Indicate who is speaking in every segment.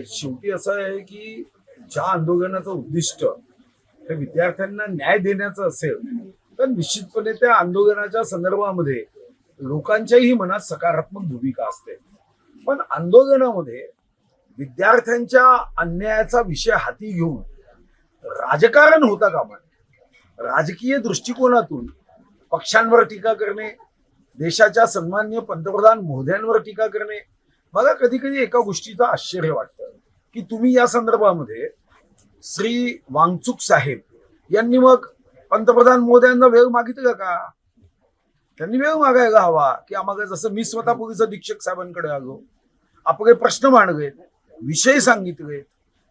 Speaker 1: शेवटी असं आहे की ज्या आंदोलनाचं उद्दिष्ट हे विद्यार्थ्यांना न्याय देण्याचं असेल तर निश्चितपणे त्या आंदोलनाच्या संदर्भामध्ये लोकांच्याही मनात सकारात्मक भूमिका असते. पण आंदोलनामध्ये विद्यार्थ्यांच्या अन्यायाचा विषय हाती घेऊन राजकारण होता कामा नये. राजकीय दृष्टिकोनातून पक्षांवर टीका करणे, देशाच्या सन्माननीय पंतप्रधान मोदयांवर टीका करणे, मला कधी कधी एका गोष्टीचं आश्चर्य वाटतं की तुम्ही या संदर्भामध्ये श्री वांगचुक साहेब यांनी मग पंतप्रधान मोदयांना वेळ मागितला का? त्यांनी वेळ मागायला हवा की आम्हाला, जसं मी स्वतः पोलीस अधीक्षक साहेबांकडे आलो, आपले प्रश्न मांडलेत, विषय सांगितलेत,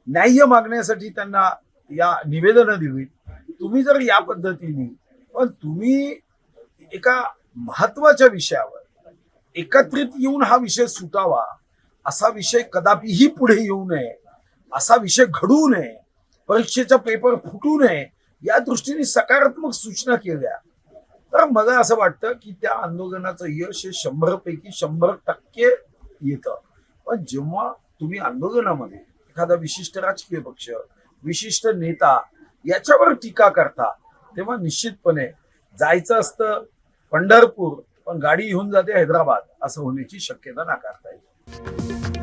Speaker 1: न्याय मागण्यासाठी त्यांना या निवेदनं दिली. तुम्ही जर या पद्धतीने, पण तुम्ही एका महत्वाच्या विषयावर एकत्रित येऊन हा विषय सुटावा, असा विषय कदापिही पुढे येऊ नये, असा विषय घडू नये, परीक्षेचा पेपर फुटू नये, या दृष्टीने सकारात्मक सूचना केल्या तर मला असं वाटतं की त्या आंदोलनाचं यश हे 100 पैकी 100% येतं. पण जेव्हा तुम्ही आंदोलनामध्ये एखादा विशिष्ट राजकीय पक्ष, विशिष्ट नेता याच्यावर टीका करता, तेव्हा निश्चितपणे जायचं असतं पंढरपूर पण गाडी घेऊन जाते हैदराबाद, असं होण्याची शक्यता नाकारता येईल.